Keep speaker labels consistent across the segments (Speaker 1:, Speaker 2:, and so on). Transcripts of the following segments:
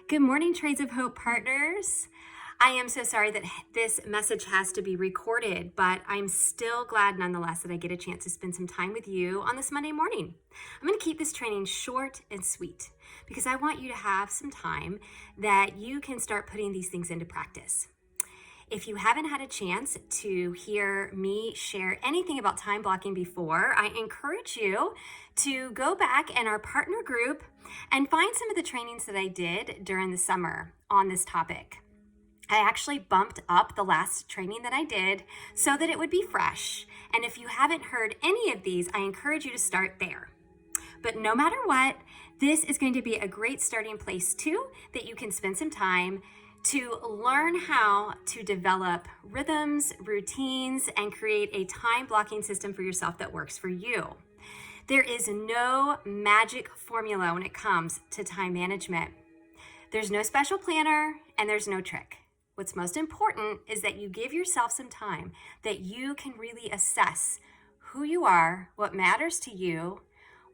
Speaker 1: Good morning, Trades of Hope partners. I am so sorry that this message has to be recorded, but I'm still glad nonetheless that I get a chance to spend some time with you on this Monday morning. I'm going to keep this training short and sweet because I want you to have some time that you can start putting these things into practice. If you haven't had a chance to hear me share anything about time blocking before, I encourage you to go back in our partner group and find some of the trainings that I did during the summer on this topic. I actually bumped up the last training that I did so that it would be fresh. And if you haven't heard any of these, I encourage you to start there. But no matter what, this is going to be a great starting place too, that you can spend some time to learn how to develop rhythms, routines, and create a time blocking system for yourself that works for you. There is no magic formula when it comes to time management. There's no special planner and there's no trick. What's most important is that you give yourself some time that you can really assess who you are, what matters to you,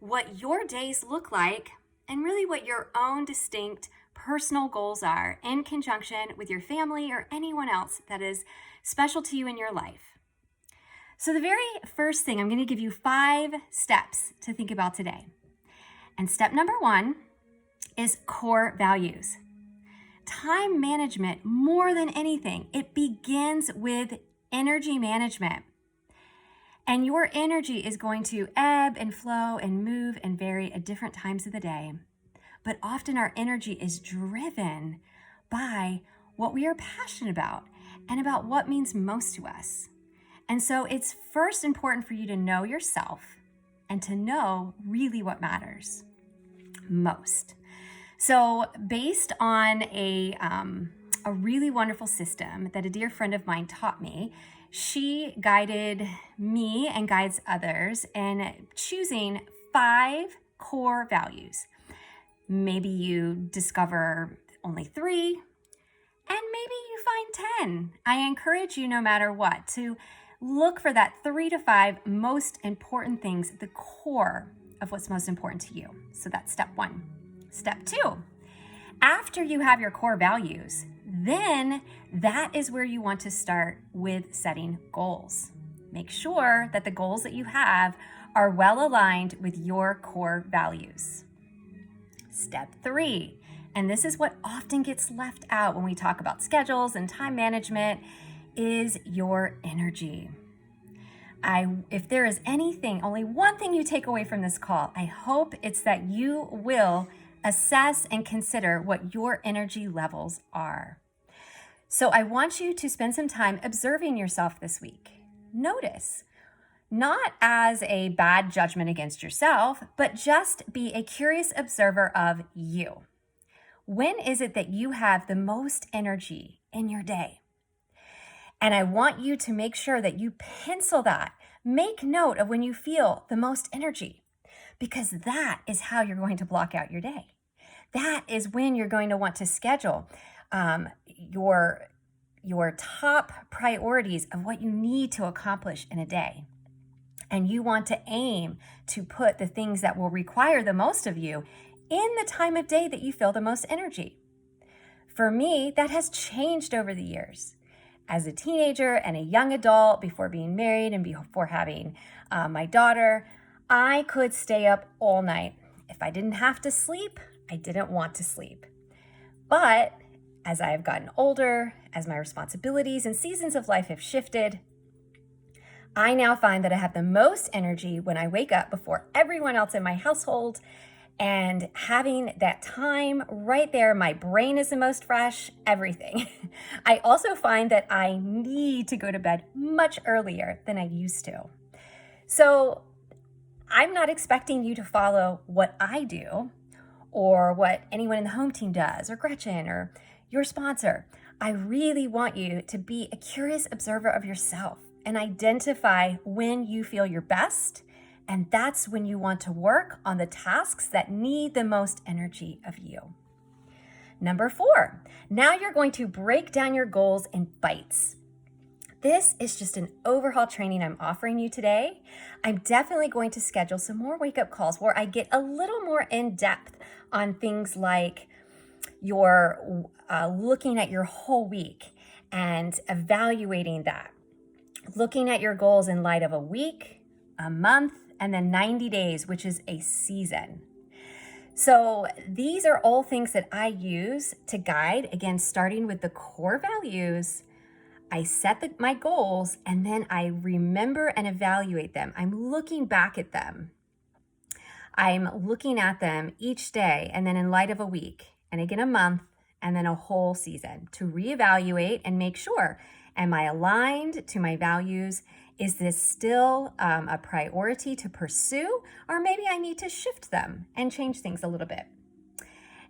Speaker 1: what your days look like, and really what your own distinct personal goals are in conjunction with your family or anyone else that is special to you in your life. So the very first thing, I'm going to give you 5 steps to think about today. And step number 1 is core values. Time management, more than anything, it begins with energy management. And your energy is going to ebb and flow and move and vary at different times of the day. But often our energy is driven by what we are passionate about and about what means most to us. And so it's first important for you to know yourself and to know really what matters most. So based on a really wonderful system that a dear friend of mine taught me, she guided me and guides others in choosing 5 core values. Maybe you discover only 3, and maybe you find 10. I encourage you, no matter what, to look for that 3 to 5 most important things, the core of what's most important to you. So that's step 1. Step 2, after you have your core values, then that is where you want to start with setting goals. Make sure that the goals that you have are well aligned with your core values. Step 3, and this is what often gets left out when we talk about schedules and time management, is your energy. If there is anything, only one thing you take away from this call, I hope it's that you will assess and consider what your energy levels are. So I want you to spend some time observing yourself this week. Notice, not as a bad judgment against yourself, but just be a curious observer of you. When is it that you have the most energy in your day? And I want you to make sure that you pencil that. Make note of when you feel the most energy, because that is how you're going to block out your day. That is when you're going to want to schedule your top priorities of what you need to accomplish in a day. And you want to aim to put the things that will require the most of you in the time of day that you feel the most energy. For me, that has changed over the years. As a teenager and a young adult, before being married and before having my daughter, I could stay up all night. If I didn't have to sleep, I didn't want to sleep. But as I have gotten older, as my responsibilities and seasons of life have shifted, I now find that I have the most energy when I wake up before everyone else in my household, and having that time right there, my brain is the most fresh, everything. I also find that I need to go to bed much earlier than I used to. So I'm not expecting you to follow what I do or what anyone in the home team does, or Gretchen or your sponsor. I really want you to be a curious observer of yourself and identify when you feel your best. And that's when you want to work on the tasks that need the most energy of you. Number 4, now you're going to break down your goals in bites. This is just an overhaul training I'm offering you today. I'm definitely going to schedule some more wake up calls where I get a little more in depth on things like you're looking at your whole week and evaluating that, looking at your goals in light of a week, a month, and then 90 days, which is a season. So these are all things that I use to guide, again, starting with the core values. I set my goals, and then I remember and evaluate them. I'm looking back at them. I'm looking at them each day, and then in light of a week, and again a month, and then a whole season to reevaluate and make sure, am I aligned to my values? Is this still a priority to pursue? Or maybe I need to shift them and change things a little bit.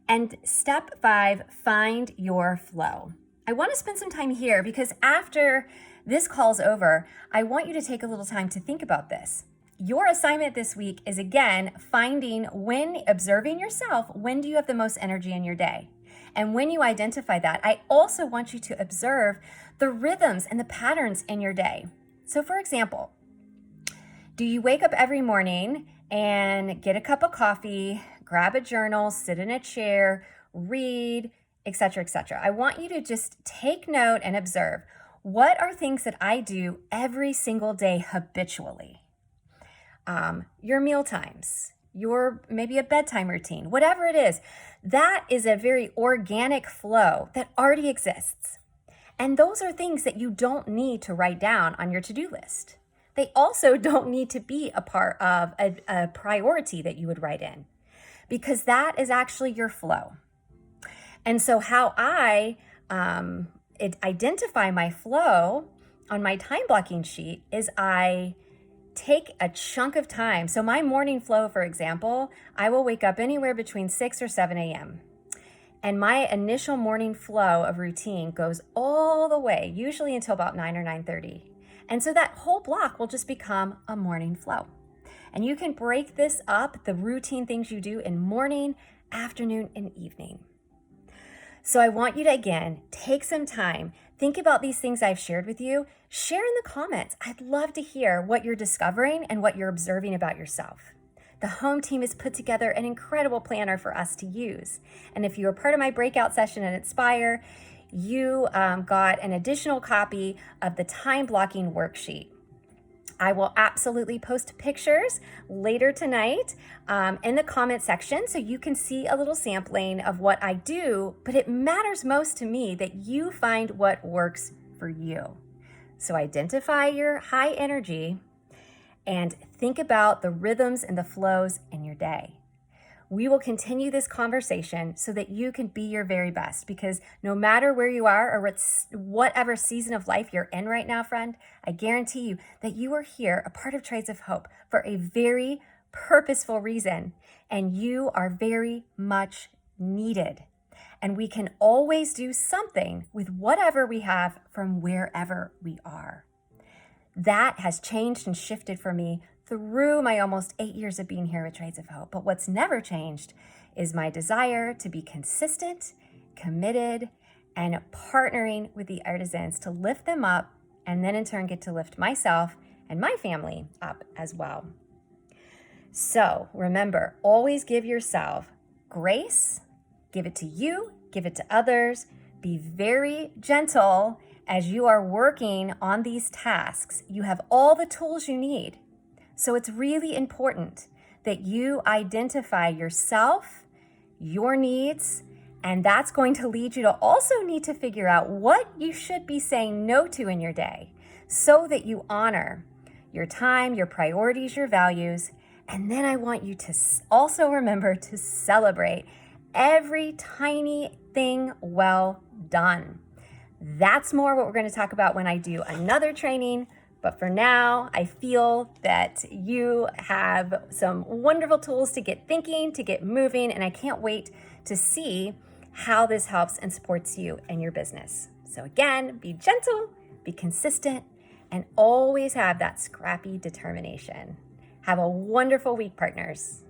Speaker 1: And step 5, find your flow. I want to spend some time here because after this call's over, I want you to take a little time to think about this. Your assignment this week is, again, observing yourself, when do you have the most energy in your day? And when you identify that, I also want you to observe the rhythms and the patterns in your day. So for example, do you wake up every morning and get a cup of coffee, grab a journal, sit in a chair, read, etc., etc.? I want you to just take note and observe, what are things that I do every single day habitually? Your meal times, your maybe a bedtime routine, whatever it is, that is a very organic flow that already exists. And those are things that you don't need to write down on your to-do list. They also don't need to be a part of a priority that you would write in, because that is actually your flow. And so how I identify my flow on my time blocking sheet is I take a chunk of time. So my morning flow, for example, I will wake up anywhere between 6 or 7 a.m. And my initial morning flow of routine goes all the way, usually until about 9 or 9:30. And so that whole block will just become a morning flow. And you can break this up, the routine things you do, in morning, afternoon, and evening. So I want you to, again, take some time, think about these things I've shared with you, share in the comments. I'd love to hear what you're discovering and what you're observing about yourself. The home team has put together an incredible planner for us to use. And if you were part of my breakout session at Inspire, you got an additional copy of the time blocking worksheet. I will absolutely post pictures later tonight in the comment section so you can see a little sampling of what I do, but it matters most to me that you find what works for you. So identify your high energy and think about the rhythms and the flows in your day. We will continue this conversation so that you can be your very best, because no matter where you are or whatever season of life you're in right now, friend, I guarantee you that you are here, a part of Trades of Hope, for a very purposeful reason, and you are very much needed. And we can always do something with whatever we have from wherever we are. That has changed and shifted for me through my almost 8 years of being here with Trades of Hope. But what's never changed is my desire to be consistent, committed, and partnering with the artisans to lift them up, and then in turn get to lift myself and my family up as well. So remember, always give yourself grace, give it to you, give it to others, be very gentle as you are working on these tasks. You have all the tools you need. So it's really important that you identify yourself, your needs, and that's going to lead you to also need to figure out what you should be saying no to in your day so that you honor your time, your priorities, your values. And then I want you to also remember to celebrate every tiny thing well done. That's more what we're going to talk about when I do another training. But for now, I feel that you have some wonderful tools to get thinking, to get moving, and I can't wait to see how this helps and supports you and your business. So again, be gentle, be consistent, and always have that scrappy determination. Have a wonderful week, partners.